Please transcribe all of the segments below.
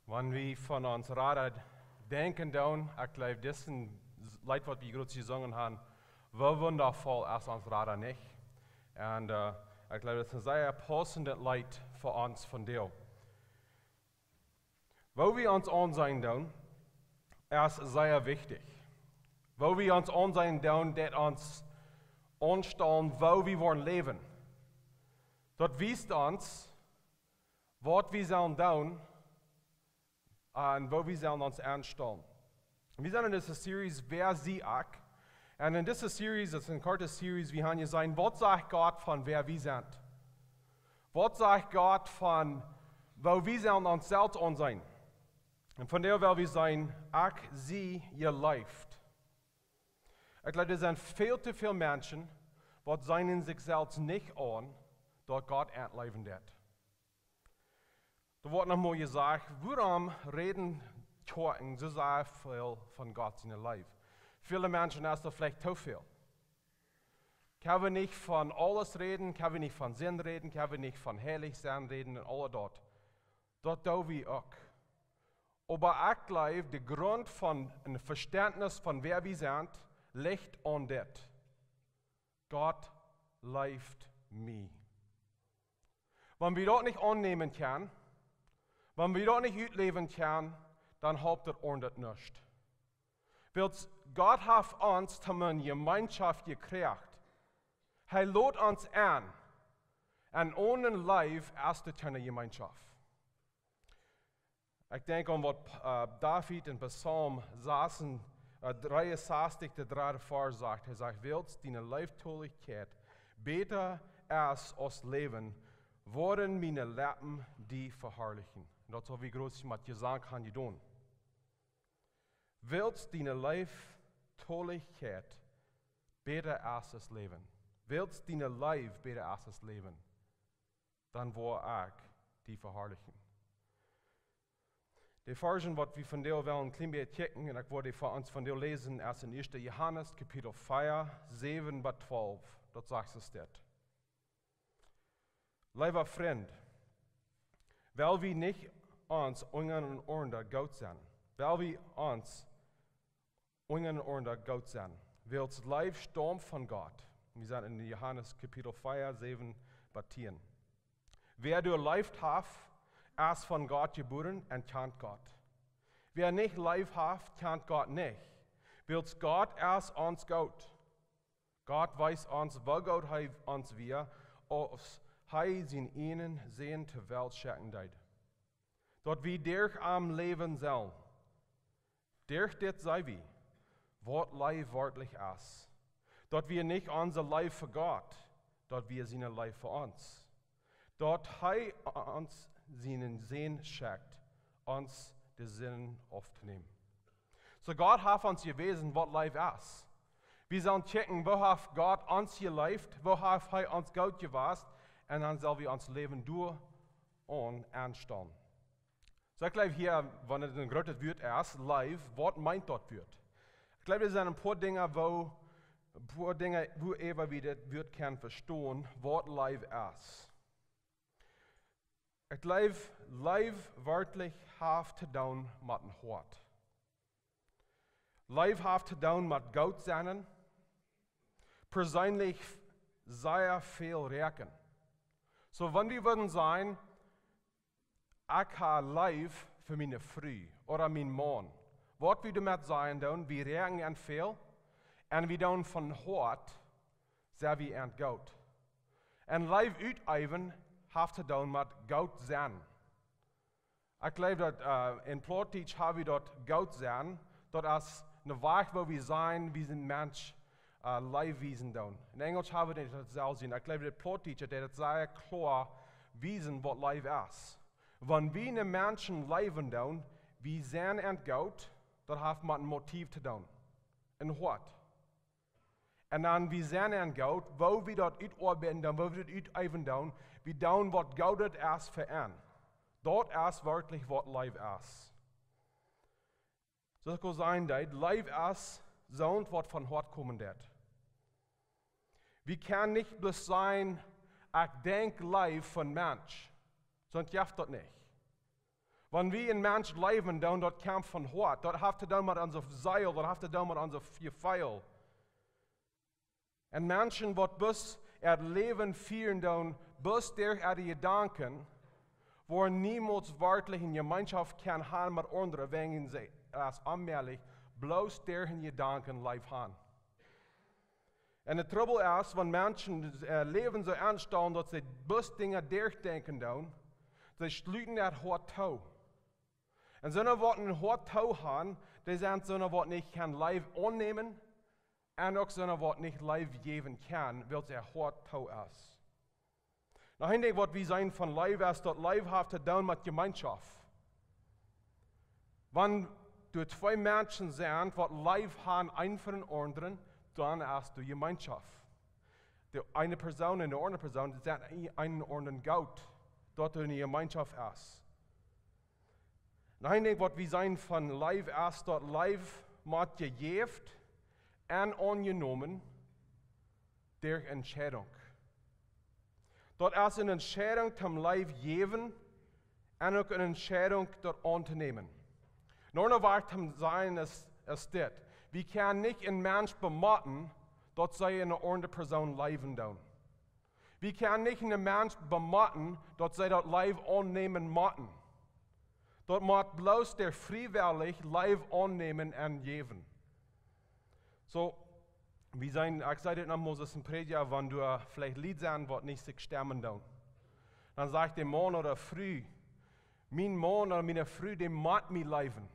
Wenn wir von uns Radar denken, dann, ich glaube, das ist ein Lied, was wir gerade gesungen haben, wie wundervoll ist uns Radar nicht. Und ich glaube, das ist ein sehr passendes Lied für uns von dir. Wo wir uns ansehen, dann, ist sehr wichtig. Wo wir uns ansehen, dann, das uns anstellen, wo wir wollen leben. Dort wisst uns, was wir sollen tun, und wo wir sollen uns anstellen. Wir sind in dieser Serie, wer sie ich? Und in dieser Serie, das ist eine kurze Serie, wir haben gesagt, was sagt Gott von wer wir sind? Was sagt Gott von, wo wir sollen uns selbst ansehen? Und von der will wir sagen, Ekj Sie Jeleeft. Ich glaube, es sind viel zu viele Menschen, die sehen sich selbst nicht an, dass Gott entleben wird. Da wird nochmal gesagt, warum reden Kirchen so sehr viel von Gott in ihr Leben? Viele Menschen ist das vielleicht zu viel. Können wir nicht von alles reden, können wir nicht von Sinn reden, können wir nicht von Heiligsein reden und all dort. Dort tun wir auch. Aber ich glaube, der Grund von einem Verständnis von wer wir sind, liegt an das. Gott lebt mir. Wenn wir das nicht annehmen können, wenn wir das nicht ausleben können, dann habt ihr ordentlich nichts. Weil Gott hat uns zu einer Gemeinschaft gekriegt. Er lädt uns an. Und ohne Leib ist es keine Gemeinschaft. Ich denke an, was David in Psalm 63, der 3. Vers sagt. Er sagt, willst deine Leibtoligkeit besser als Leben, worden meine Lippen die verherrlichen. Und das ist wie groß ich mit Gesang kann die tun. Willst deine Leibtoligkeit besser als das Leben? Willst deine Leib besser als das Leben? Dann wo ich die verherrlichen. Die Versen, was wir von dir wollen, ein klein bisschen checken, und ich wollte für uns von dir lesen, erst in 1. Johanes, Kapitel 4, 7 bis 12. Dort sagt es dort. Lieber Freund, weil wir nicht uns Unger und Unger Gott sein, weil wir uns Unger und Unger Gott sein, will das Leib Sturm von Gott. Wir sind in Johannes Kapitel 4, 7 bis 10. Wer du Leib hat, ist von Gott geboren und kennt Gott. Wer nicht Leib hat, kennt Gott nicht. Weil Gott ist uns Gott. Gott weiß uns, wo Gott uns wir, als Hij zijn ihnen sehen ter Welt schicken deed. Dat wie durch am Leben sollen. Durch dit sei wie, wat Leib wörtlich ist. Dat wir nicht unser Leib für Gott, dat wir seine Leib für uns. Dat Hij uns seinen Sinn schickt, uns die Sinn aufzunehmen. So Gott hat uns gewesen, was Leib ist. Wir sollen checken, wo hat Gott uns gelebt, wo hat Hij uns Gott gewasst, und dann sollen wir uns Leben durch und anstellen. So ich glaube hier, wenn es ein großes Wort ist, Leib, was meint dort wird? Ich glaube, es sind ein paar Dinge, wo wir das Wort können verstehen, was Leib ist. Ich glaube, Leib wörtlich hat zu tun mit dem Hort. Leib hat zu tun mit Gott sein, persönlich sehr viel recken. So, wenn wir würden sagen, ich habe Leib für meine Frau oder meinen Mann, was wir damit sagen, dann, wir reagieren an viel und wir tun von Hort sehr wie an Gott. Und Leib üben hat zu tun mit Gott sein. Ich glaube, dass in Plotteach haben wir dort Gott sein, dort ist eine Weg, wo wir sein, wie sind Mensch, Leib wiesen tun. In Englisch haben wir das selbst sehen. Ich glaube, der Plotteacher, der das sehr klar wiesen, was Leib ist. Wenn wir einen Menschen leben tun, wir sehen an Gott, das hat mit einem Motiv zu tun. Und was? Und dann wir sehen an Gott, wo wir dort arbeiten, wo wir dort üben tun, wir tun, was Gott ist für ihn. Dort ist wirklich, was Leib ist. So kann sein, dass Leib ist, so was von Hort kommen wird. Wir können nicht bloß sein, ich denke Leib von Mensch, sonst hilft das nicht. Wenn wir in Mensch leben, dann dort Kampf von Hort, dort haft er dann mit unser Seil, dort haft er dann mit unser Pfeil. Und Menschen, die bis Leben führen, dann bis der die Gedanken, wo niemals wirklich in Gemeinschaft kann haben mit anderen, wegen sie als allmählich bloß deren Gedanken live haben. Und das Trouble ist, wenn Menschen Leben so anstellen, dass sie bis Dinge durchdenken, dann, sie schließen das Hort zu. Und so eine, die ein Hort zu haben, die sind so eine, die nicht kann live annehmen, und auch so eine, die nicht live geben kann, weil sie Hort zu ist. Nou, ik denk wat we zijn van live is, dat live heeft te doen met gemeenschap. Wanneer du twee mensen zijn, wat live haben, een voor een anderen, dan is du gemeenschap. De ene persoon en de andere persoon zijn een anderen goud, dat er een gemeenschap is. Nou, ik denk wat we zijn van live is, dat live moet gegeven en aangenomen door Entscheidung. Dat is een Entscheidung zum Live geven en ook een Entscheidung dort aan te nemen. Nur waard te zijn is dit. We kunnen niet een mens bematten dat zij een andere persoon leven doen. We kunnen niet een mens bematten dat zij dat live aannemen moeten. Dat moet bloos der vrijwillig live aannemen en geven. So, wir sein, ich sage das noch Moses in Prediger, wenn du vielleicht Lied sein, was nicht sich stemmen tun. Dann sagt der Mann oder Frau, mein Mann oder meine Frau, der muss mich leben.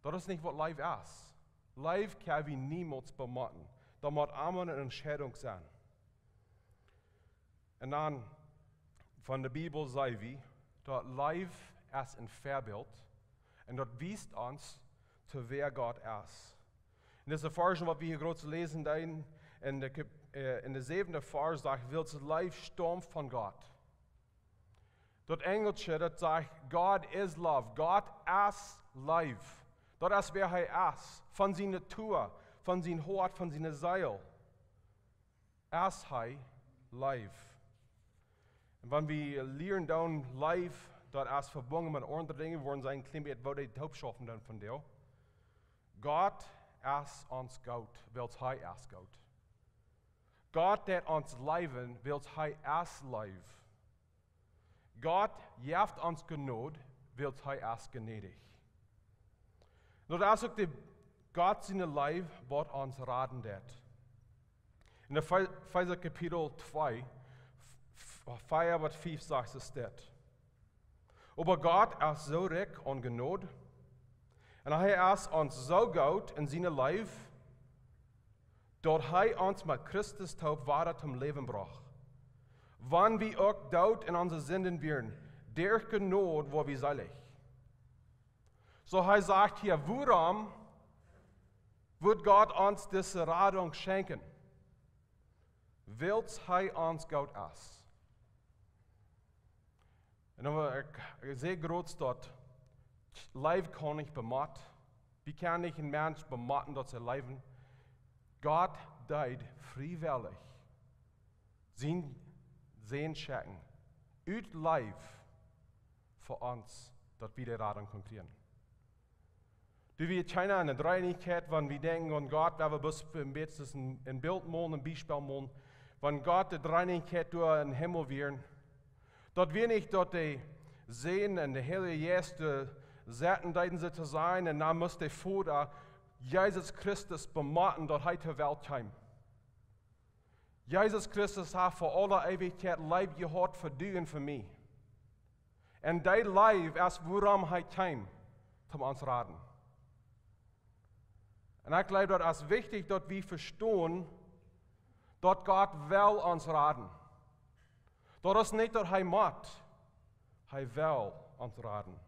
Das ist nicht, was live ist. Live kann wir niemals bematten. Da muss einmal eine Entscheidung sein. Und dann, von der Bibel sagen wir, dass live ist ein Vorbild und das weist uns, zu wer Gott ist. In deze versen wat we hier groot lezen, in de zevende vers sagt, wil het life stammt van God. Dat Engeltje, dat zegt, God is love, God is life. Dat is wer hij is, van zijn natuur, van zijn hart, van zijn ziel. Is hij life. En wanneer we leren dan life, dat is verbonden met andere dingen, worden zijn klein beetje wat hij opschaffen dan van jou. God is ons goud, wilt hij is goud. God dat ons leven, wilt hij is lief. God geeft ons genood, wilt hij is gnädig. Nou, dat is ook de God zijn lijf, wat ons raden deed. In de Epheser kapitel 2, 4 tot 5 zegt es dit. Aber Gott ist so reich an Gnade, und er ist uns so gut in seinem Leib, dass er uns mit Christus taub weiter zum Leben bracht. Wann wir auch dort in unsere Sünden wären, der Gnade war wir selig. So er sagt hier, warum wird Gott uns diese Radung schenken? Weil er uns gut ist. Und ich sehe groß dort, Leib kann nicht bematten. Wie kann ich einen Mensch bematten, dass er leben? Gott deed freiwillig sein schenken. Uit Leib für uns, dass wir die Radung konkretieren. Du wirst keiner eine Dreieinigkeit, wenn wir denken an Gott, da wir bis im Bett ein Bild machen, ein Beispiel machen, wenn Gott die Dreieinigkeit durch den Himmel wären, dort wir nicht dort die sehen und der Heilige Geist Zetten deiden sie zu sein, und dann muss der Vater Jesus Christus bematten, dort heute Welt heim. Jesus Christus hat für alle Ewigkeit Leib gehabt für dich und für mich. Und dein Leib ist, worum er heim, zum uns raten. Und ich glaube, das ist wichtig, dass wir verstehen, dass Gott will uns raten. Das ist nicht, dass er macht, er will uns raten.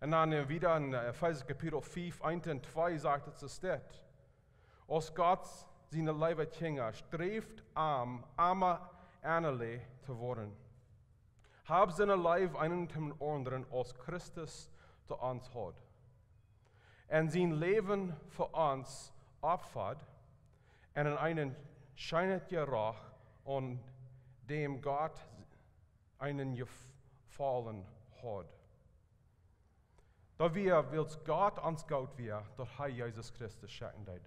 Und dann wieder in Epheser Kapitel 5, 1 und 2 sagt es das. Als Gott seine Leibe Kinder streeft armer ähnlich zu werden. Hab seine Leib einen zum anderen, als Christus zu uns hat. Und sein Leben für uns opfert und in einen scheinet Geruch, an dem Gott einen gefallen hat. Da wir wils Gott ans Gott wir, dort Herr Jesus Christus schenken deed.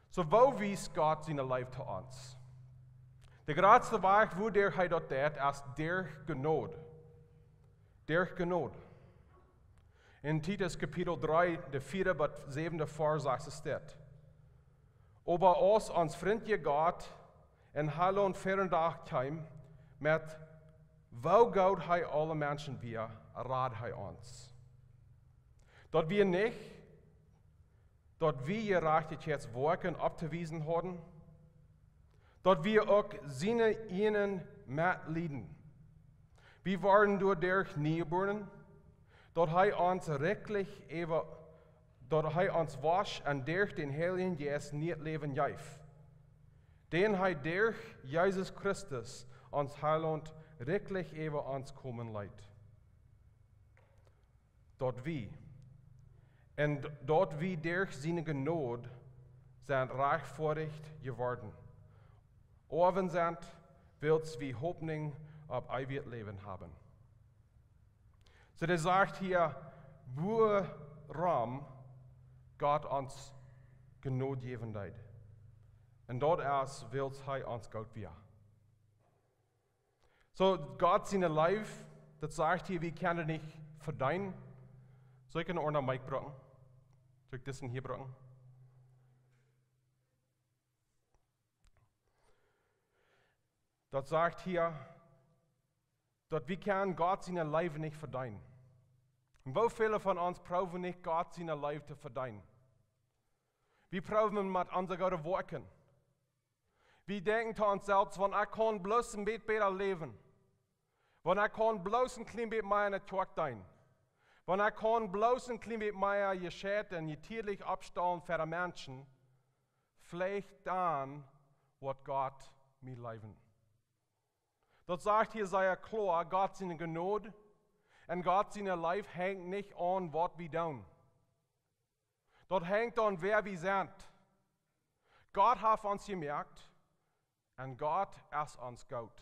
So wo wies Gott seine Leib zu uns? Der grootste Weg, wo der Hij dat deed, is der Genode. Der Genode. In Titus Kapitel 3, de 4 bis 7 Vers sagt es dit. Aber ons vriendje Gott en hallo en verendachtheid met wo goud hij alle mensen weer, raad hij ons. Dat wir nicht, dat wir je Rechtigkeitswerken abzuweisen haben, dat wir auch seine ihnen mitleiden. Wir waren durch der Niederburnen, dat hij ons rechtlich even, dat hij ons was en durch den Heiligen Geist niet leven geeft. Den hij durch Jesus Christus ons Heiland rechtlich even ons komen leidt. Dat wie, en dat wie durch seine Genade zijn rechtvaardig geworden. Oven sind, wils wie Hoffnung auf ewiges Leben haben. So der sagt hier, woran Gott uns Genade geben deed. Und dort erst wils hij uns Gott wir. So Gott seine Leib, das sagt hier, wir können nicht verdienen. Soll ich einen Ordner Mike bringen? Soll ich das hier bringen? Das sagt hier, dass wir können Gott seine Leib nicht verdienen. Und wo viele von uns proben nicht Gott seine Leib zu verdienen? Wir proben mit unseren guten Worten. Wir denken zu uns selbst, wenn ich kann bloß ein bisschen besser leben, wenn ich kann bloß ein klein bisschen mehr in der Tag sein, wenn ich kann bloß ein klein bisschen mehr gescheit und tierlich abstellen für die Menschen, vielleicht dann wird Gott mir leben. Das sagt hier sehr klar, Gott seine Gnade und Gott seine Leib hängt nicht an, was wir tun. Das hängt an, wer wir sind. Gott hat uns gemerkt und Gott ist uns gut.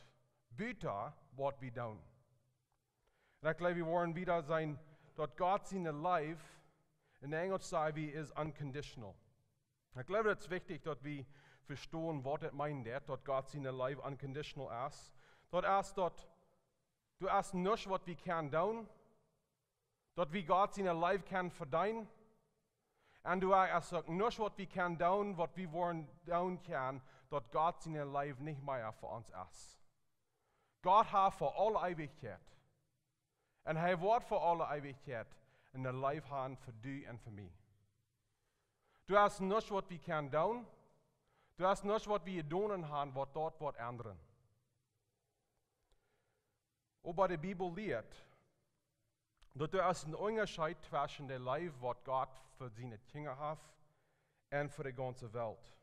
Bitte, was wir tun. Und ich glaube, wir wollen wieder sein, dass Gott seine Leib, in Englisch sagen wir, ist unconditional. Ich glaube, es ist wichtig, dass wir verstehen, was das meint, dass Gott seine Leib unconditional ist. Das ist, dass du hast nichts, was wir können tun, dass wir Gott seine Leib können verdienen, und du hast auch nichts, was wir können tun, was wir wollen tun können, dass Gott seine Leib nicht mehr für uns ist. Gott hat für alle Ewigkeit, und er wird für alle Ewigkeit in der Leib haben für dich und für mich. Du hast nichts, was wir können tun, du hast nichts, was wir tun haben, was dort wird ändern. Aber die Bibel lehrt, dass es einen Unterschied zwischen dem Leib, was Gott für seine Kinder hat, und für die ganze Welt.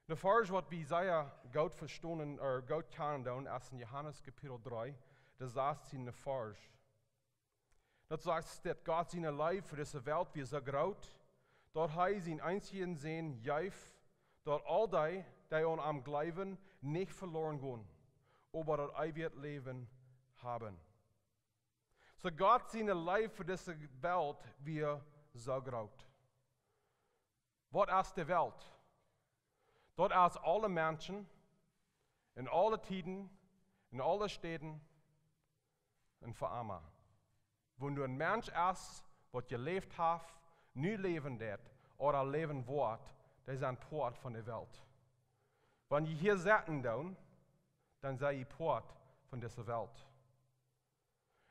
Der Vers, was wir sehr gut verstehen, oder gut kennen, ist in Johannes Kapitel 3, das sagt in der Vers. Das sagt, dass Gott seine Leib für diese Welt wie so groß, dass er seinen einzigen Sohn gibt, dass all die, die an ihm glauben, nicht verloren gehen, aber das ewige Leben haben. So Gott seine Leib für diese Welt wie so groß. Was ist die Welt? Dort ist alle Menschen, in alle Tiden, in alle Städten und für immer. Wenn du ein Mensch bist, was gelebt hat, nie leben wird oder leben wird, das ist ein Port von der Welt. Wenn ihr hier sitzen, dann seid ihr Port von dieser Welt.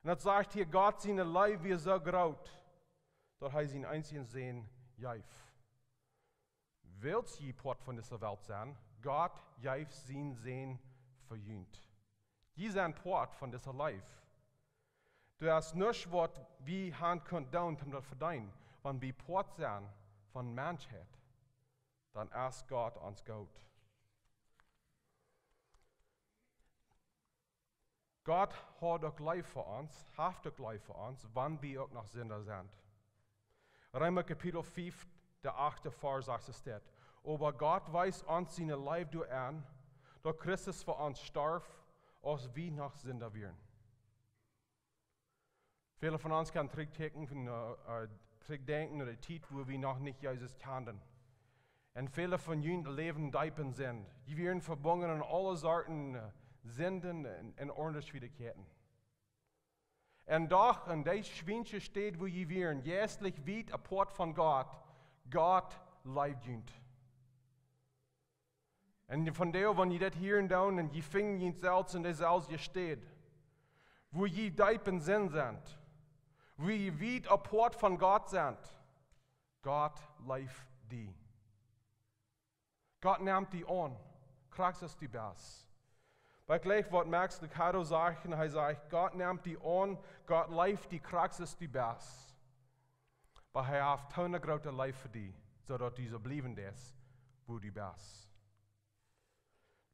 Und das sagt hier, Gott seine Leib wie so groß, dass er seinen einzigen Sohn gibt. Willst du Port von dieser Welt sein? Gott gibt seinen Sohn verjüngt. Die sind Port von dieser Leib. Du hast nichts, was wir haben können, um das zu verdienen. Wenn wir Port sind von Menschheit, dann ist Gott uns gut. Gott hat auch Leib für uns, hat auch Leib für uns, wann wir auch noch Sünder sind. Römer Kapitel 5, der 8. Vers sagt es dort. Aber Gott weist uns seine Leib durch an, dass Christus für uns starb, als wir noch Sünder wären. Viele von uns können terugdenken an die Zeit, wo wir noch nicht Jesus kannten. Und viele von ihnen leben Deipen sind. Die werden verbunden an alle Sorten Sünden und Unterschiedlichkeiten. Und doch, in der Schwinche steht, wo sie werden, jästlich weit apart von Gott, Gott leibt ihnen. Und von der, wenn ihr das hören dann, und ihr finden ihn selbst in der selbst steht, wo ihr Deipen sind, wo ihr weit apart von Gott sind, Gott leibt die. Gott nimmt die an, kriegst es die Best. Weil gleich, was Max Lucado sagt, er sagt, Gott nimmt die an, Gott leibt die, kriegst es die Best. Aber er hat eine große Leib für die, sodass diese bleiben ist, wo die Best.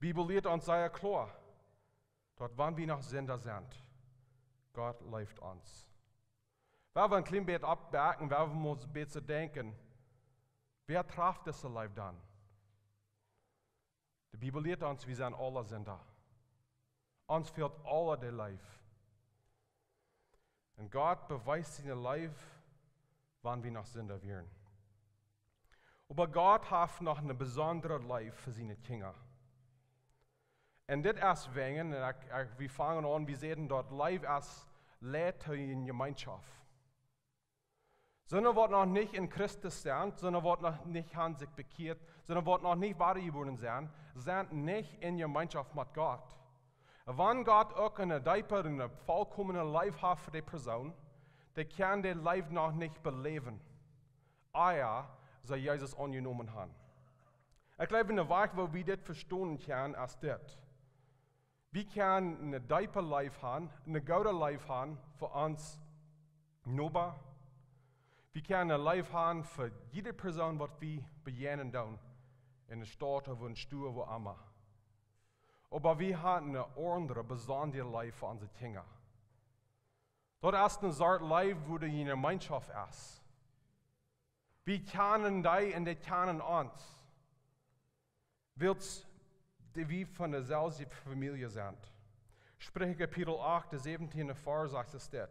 Die Bibel lehrt uns sehr klar, dort wann wir noch Sünder sind, Gott leibt uns. Wenn wir ein klein bisschen abbergen, wenn wir uns ein bisschen denken, wer traf das Leib dann? Die Bibel lehrt uns, wir sind alle Sünder. Uns fehlt alle der Leib. Und Gott beweist seine Leib, wann wir noch Sünder werden. Aber Gott hat noch eine besondere Leib für seine Kinder. Und das erst wegen, wir fangen an, wir sehen dort Leib als Leute in Gemeinschaft. Sondern wird noch nicht in Christus sein, sondern wird noch nicht an sich bekehrt, sondern wird noch nicht weitergeboren sein, sind nicht in Gemeinschaft mit Gott. Wenn Gott auch eine Diaper, eine vollkommene Leib hat für die Person, der kann den Leib noch nicht beleben. Ja, soll Jesus angenommen haben. Ich glaube, in der Weise, wo wir das verstehen können, ist das. Wir können eine Diaper Leib haben, eine gute Leib haben für uns Nober. Wir können eine Leib haben für jede Person, was wir beginnen tun, in der Stadt oder in der Stuhl, wo immer. Aber wir haben eine andere, besondere Leib für unsere Kinder. Dort ist eine Sorte Leib, wo die in der Gemeinschaft ist. Wir kennen die und die kennen uns. Willst die wir von derselben Familie sind. Sprüche Kapitel 8, der 17. Vers sagt es das.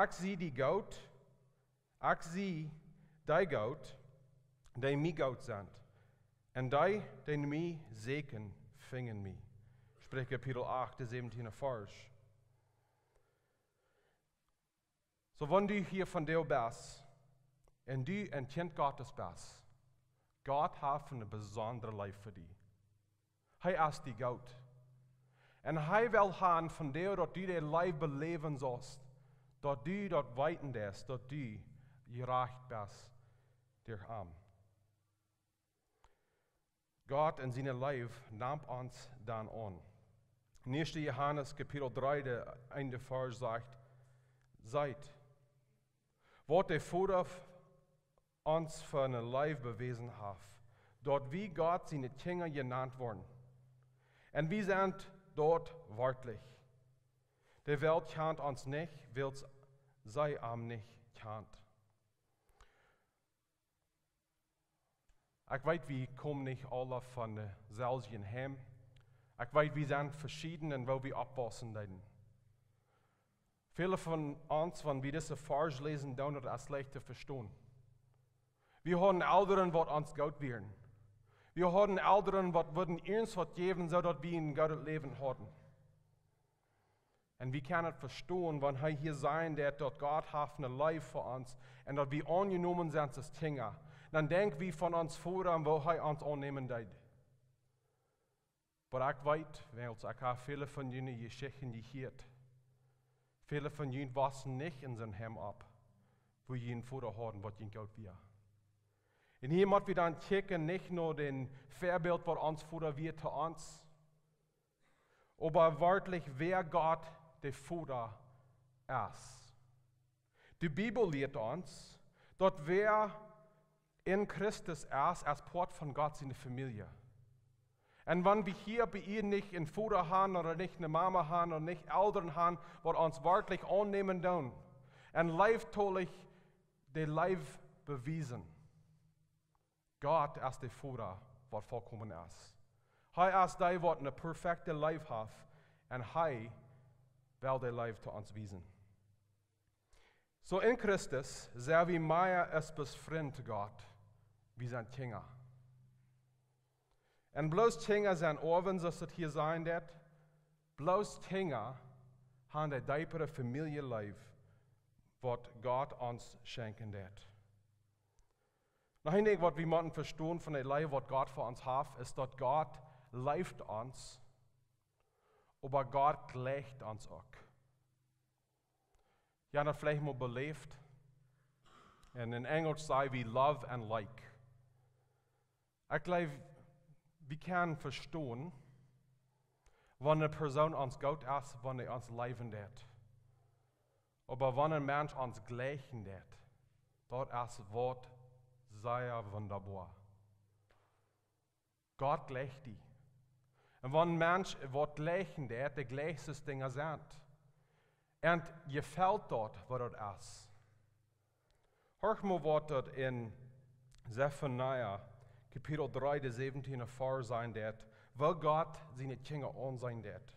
Ich sehe die Gott, ich sehe die Gott, die mir Gott sind. Und die mich segnen, fingen mich. Sprüche Kapitel 8, der 17. Vers. So, wenn du hier von dir bist, und du ein Kind Gottes bist, Gott hat eine besondere Leib für dich. Er ist die Gott. Und er will haben von dir, dass du dein Leib beleben sollst, dass du dort weiten bist, dass du gerecht bist, dir Arm. Gott in seinem Leib nimmt uns dann an. 1. Johanes Kapitel 3, der Ende Vers sagt, seid, was der Vater uns für eine Leib bewiesen hat, dort wie Gott seine Kinder genannt worden. Und wir sind dort wörtlich. Die Welt kennt uns nicht, weil sie am nicht kennt. Ich weiß, wir kommen nicht alle von derselben Heim. Ich weiß, wir sind verschieden und wo wir abpassen werden. Viele von uns, wenn wir diese Vers lesen, tun das leicht zu verstehen. Wir haben Eltern, die uns Gott werden. Wir haben Eltern, die würden uns was geben, sodass wir ein gutes Leben haben. Und wir können verstehen, wenn wir hier sein, dass Gott hat eine Leib für uns und dass wir angenommen sind als Kinder. Dann denken wir von uns vor, wo er uns annehmen wird. Aber ich weiß, weil ich habe viele von ihnen Geschichten gehört. Viele von ihnen wachsen nicht in seinem Heim ab, wo sie einen Vater haben, was ihnen Gott wird. Und hier müssen wir dann checken, nicht nur den Vorbild, was uns Vater wird zu uns, aber wörtlich, wer Gott, der Vater, ist. Die Bibel lehrt uns, dass wer in Christus ist, als Part von Gott seine Familie. Und wenn wir hier bei ihr nicht einen Vater haben oder nicht eine Mama haben oder nicht Eltern haben, die uns wörtlich annehmen tun, und leibtollig den Leib bewiesen. Gott ist der Vater, was vollkommen ist. Er ist der, der eine perfekte Leib hat, und er will den Leib zu uns wiesen. So in Christus zijn we meer als bevriend te God. We zijn kinderen. En bloos kinderen zijn oven, zoals het hier zijn dat. Bloos kinderen hebben een diepere familieleven, wat God ons schenken dat. Nou, ik denk wat we moeten verstaan van het leven wat God voor ons heeft, is dat God leeft ons, maar God gleicht ons ook. Ja, dat vielleicht mal beleefd. En in Engels zei we love and like. Ik geloof, we kunnen verstaan, wanneer een persoon ons goed is, wanneer ons leven deed. Maar wanneer een mens ons gleichen deed, dat is wat zeer wunderbar. God gleicht die. En wanneer een mens wat gleichen deed, de gleichste dingen zijn. En je fällt dort, wat het is. Hoor maar wat het in Zephaniah, kapitel 3, de 17e vers zijn dat, wil God zijn kinderen on zijn dat.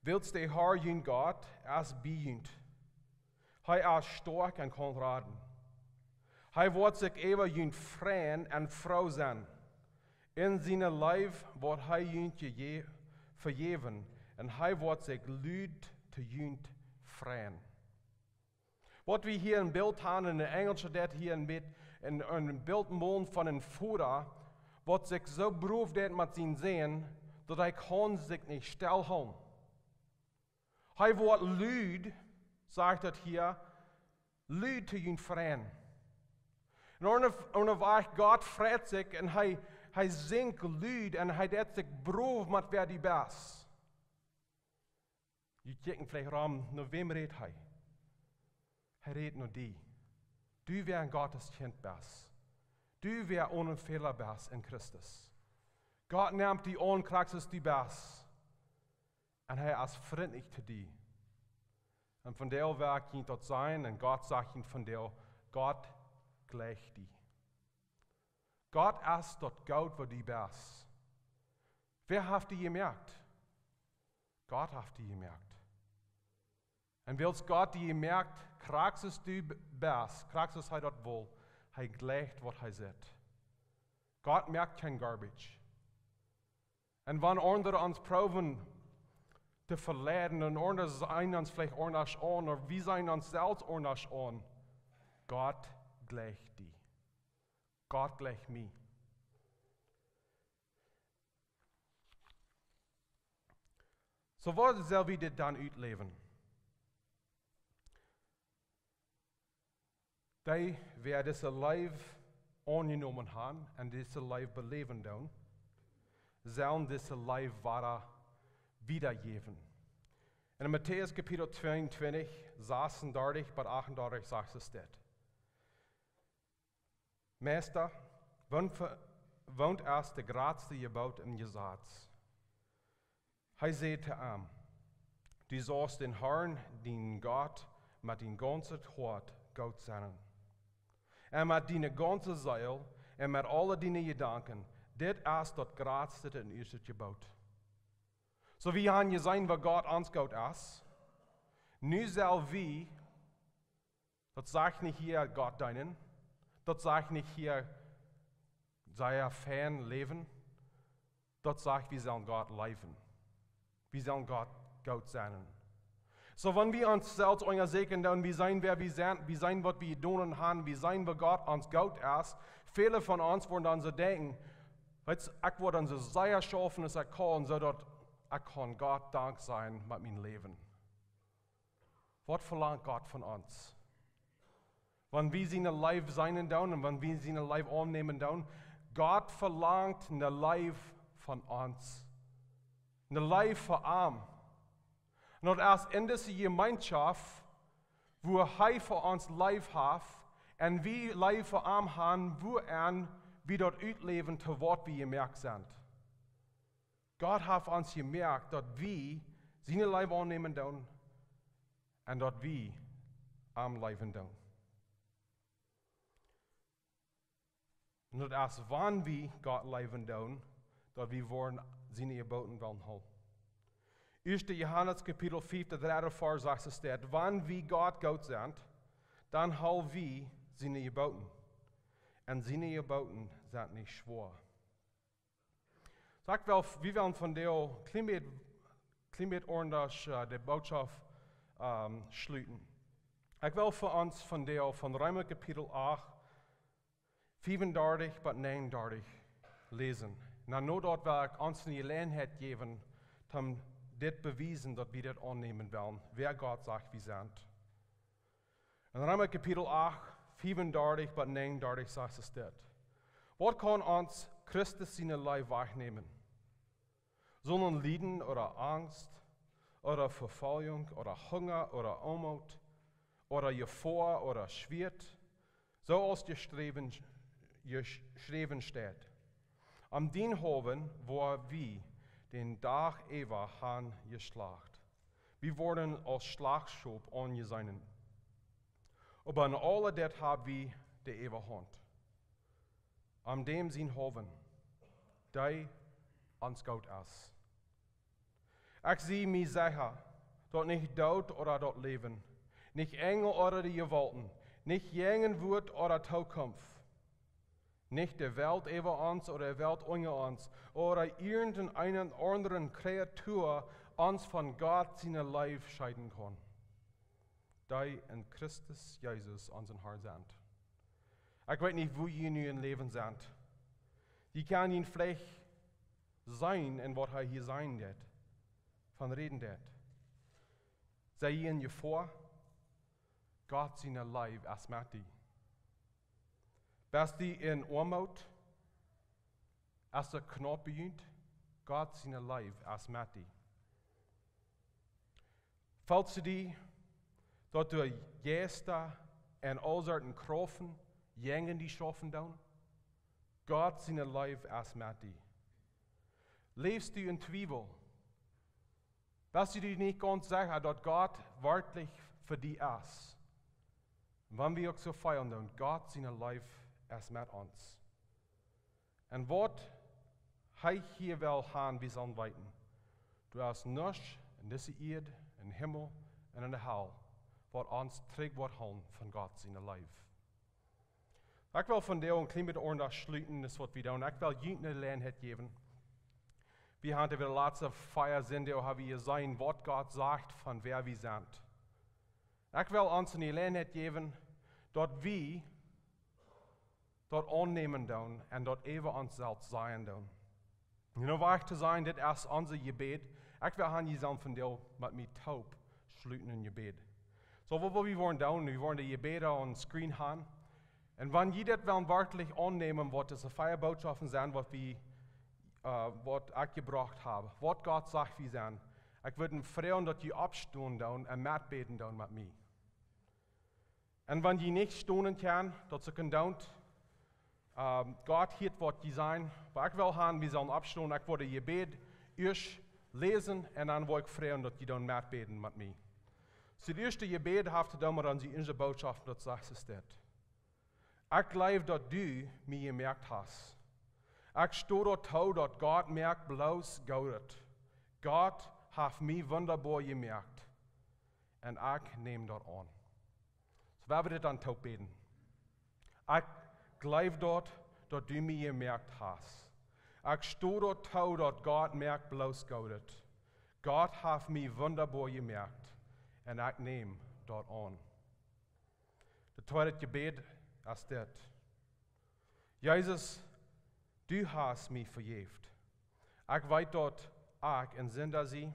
Wilst de Heer jun God, als bijjunt. Hij is sterk en kan raden. Hij wordt zich eeuwig jun vriend en vrouw zijn. In zijn lijf wordt hij junt vergeven en hij wordt zich luid te junt vriend. Wat we hier een beeld hebben in de Engelse dat hier een beeld van een vader, wat zich zo beroofd heeft met zijn zin, dat hij kan zich niet stilhouden. Hij wordt luid, zegt het hier, luid te junt vriend. En onderweg God vreet zich en hij zingt luid en hij deed zich beroofd met wer die best. Je kijkt vielleicht ram, naar wem redt hij? Hij redt naar die. Du wer een Gottes kind best. Du wer ohne Fehler best in Christus. God neemt die onkrachters die best. En hij is vriendelijk te die. En van deel werkt je tot zijn en God zegt je van deel, God gleicht die. God is tot goud voor die best. Wer heeft die gemerkt? God heeft die gemerkt. En wils God die merkt, kraxes du best, kraxes hij dat wil, hij gleicht wat hij zegt. God merkt geen garbage. En wanneer anderen ons proeven te verleiden, en anderen zijn ons vielleicht anders aan, of wie zijn ons zelfs anders aan, God gleicht die. God gleicht mij. So wat zal we dit dan uitleven? Die wer deze lijf aangenomen hebben en deze lijf beleven doen, zullen deze lijf wiedergeven. En in Matthäus kapitel 22, 36 tot 38 zegt es dit. Meester, woont erst de grootste gebouw in je zaad. Hij zei te hem, du sollst den Herrn, den Gott, met den ganzen Hort Gott zijn. En met die ganze Ziel, en met alle die gedanken, dit is dat grootste in eerste gebouw. So wie gaan je zijn waar God ons Gott is? Nu zal wie, dat zegt niet hier God dienen, dat zegt niet hier zij fan leven, dat zegt wie zullen God leven. Wie zullen God zijn. So wanneer we ons zelfs onderzoeken doen, wie zijn wer wir zijn wat we doen haben, wie zijn waar God ons Gott is, viele van ons worden dan zo denken, ik word dan zo zeer schaffen als ik kan, zodat ik kan God dank zijn met mijn leven. Wat verlangt God van ons? Wanneer we zijn lijf zijn doen en wanneer we zijn lijf aannemen doen, God verlangt een lijf van ons. Een lijf voor hem. En dat is in deze gemeenschap, waar hij voor ons lijf heeft, en wie lijf voor hem hebben, waar we dat uitleven te wat we gemerkt zijn. God heeft ons gemerkt dat we zijn lijf aannemen doen, en dat we hem leven doen. En dat is wanneer we God leven doen, dat we worden zijn geboden willen houden. 1 Johanes kapitel 5, de 3 vers zegt, wanneer we God zijn, dann hal wie seine Geboten. Und seine Geboten sind nicht schwor. Sagt wel, wie werden von der Klimat ordentlich die Botschaft schließen. Ich will für uns von Römer Kapitel 8, 35 bis 39 lesen. Na, nur dort will ich uns eine Gelegenheit geben, um das beweisen, dass wir das annehmen wollen, wer Gott sagt, wir sind. In Römer Kapitel 8, 35 bis 39 sagt es das. Was kann uns Christus seine Leib wegnehmen? Sollen Leiden oder Angst oder Verfolgung oder Hunger oder Armut oder Gefahr oder Schwert, so als geschrieben steht. Am den haben, wo wir den Tag Eva han geschlacht. Wir wurden als Schlagschub angesehen. Aber in alle das haben wir die Eva Hand. Am dem sind haben, die uns Gott ist. Ich sehe mir sicher, dort nicht Tod oder dort Leben, nicht Engel oder die Gewalten, nicht Gegenwart oder Zukunft, nicht die Welt über uns oder die Welt unter uns oder irgendeine anderen Kreatur uns von Gott seine Leib scheiden kann, die in Christus Jesus unseren Herrn sind. Ich weiß nicht, wo ihr nun im Leben seid. Die kann ihn vielleicht sein, in was er hier sein wird, von reden wird. Sei ihnen vor, Gott seine Leib als Matti. Bist die in Armut, als der Knopf beginnt, Gott seine Leib als Matti. Falls du die, dort du Gäste und all sorten Krofen, jängen die Schaffen down, Gott seine Leib als Matti. Lebst du in Zwiebel? Dass du dir nicht ganz sicher, dass Gott wirklich für dich ist. Und wenn wir auch so feiern, dann Gott seine Leib ist mit uns. Und was er hier will haben, bis anweiten. Du hast nichts in dieser Erde, im Himmel und in der Hölle, was uns trägt wird haben von Gott seine Leib. Ich will von dir ein klein bisschen ordentlich schließen, das was wir tun. Ich will jedem eine Gelegenheit geben. Wir haben wieder letzte Feier sind, da haben wir gesehen, was Gott sagt, von wer wir sind. Ich will uns eine Gelegenheit geben, dort wir dort annehmen tun und dort eben uns selbst sein tun. Und um wahr zu sein, das ist unser Gebet. Ich will an Jesus von dir mit mir taub schließen in Gebet. So, wo wir wollen tun, wir wollen die Gebete on Screen haben. Und wenn ihr das wirklich annehmen, was diese Feierbotschaften sind, was ich gebracht habe, was Gott sagt, wir sind, ich würde freuen, dass ihr abstehen und mitbeten mit mir. Und wenn ihr nicht stehen kann, dass ihr könnt, Gott hier wird sein, aber ich will haben, wir sollen abstehen, ich würde ihr Gebet erst lesen und dann will ich freuen, dass ihr dann mitbeten mit mir. So, das erste Gebet habt ihr dann an die erste Botschaft, das sagt es dort. Ich glaube, dass du mir gemerkt hast. Ich stehe dort, dass Gott merkt bloß Gott. Gott hat mich wunderbar gemerkt. Und ich nehme das an. So werden wir das dann taub beten. Ich glaube dort, dass du mich gemerkt hast. Ich stehe dort, dass Gott merkt bloß Gott. Gott hat mich wunderbar gemerkt. Und ich nehme das an. Das zweite Gebet ist das. Jesus, du hast mich vergeben. Ich weiß dort, ich in Sünder sie,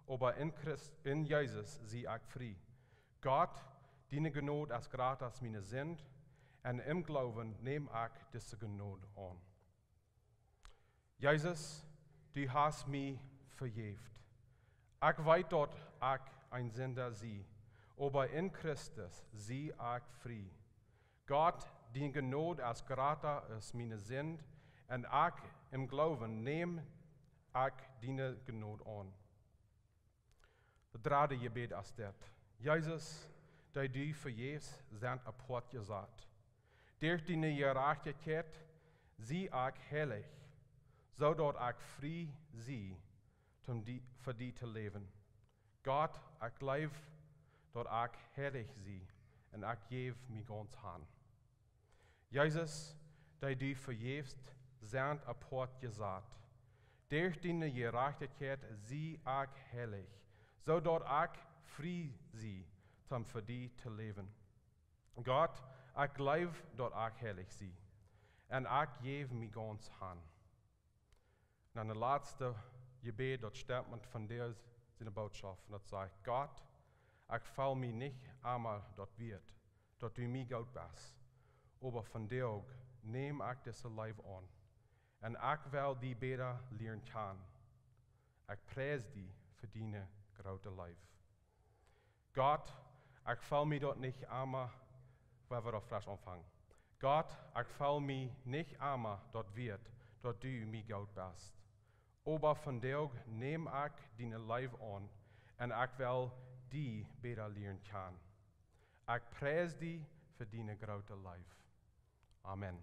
aber in Jesus sie ich frei. Gott, deine Gnade ist gratis meine Sünd, und im Glauben nehme ich diese Gnade an. Jesus, du hast mich vergeben. Ich weiß dort, ich ein Sünder sie, aber in Christus sie ich frei. Gott, deine Gnade ist gratis meine Sünd, und ich im Glauben nehme ich deine Gnade an. Das dritte Gebet ist das. Jesus, die du vergibst, sind apart gesagt. Durch deine Gerechtigkeit sie ich heilig, so dass ich frei sie, für die zu leben. Gott, ich glaube, dass ich heilig sie, en ek geef my gans aan. Jesus, dat du vergeefst, zijn apart gesagt. Durch deine Gerechtigkeit zie ik heilig, zodat ik vrij zie, om voor die te leven. God, ik geloof dat ik heilig zie, en ik geef mij gans aan. En de laatste gebed, dat stemt met van deze zijn boodschap, en dat zegt, God, ik val mij niet einmal dat weet, dat du mij goed bist, aber van jou neem ik deze leven aan, en ik wil die beter leren kennen. Ik prijs die voor die grote leven. God, ik val mij dat niet einmal, waar we dat frisch aanvangen. God, ik val mij niet einmal dat weet, dat du mij goed bist. Aber van jou neem ik die leven aan, en ik wil die beter leren kennen. Ik prijs die voor die grote leven. Amen.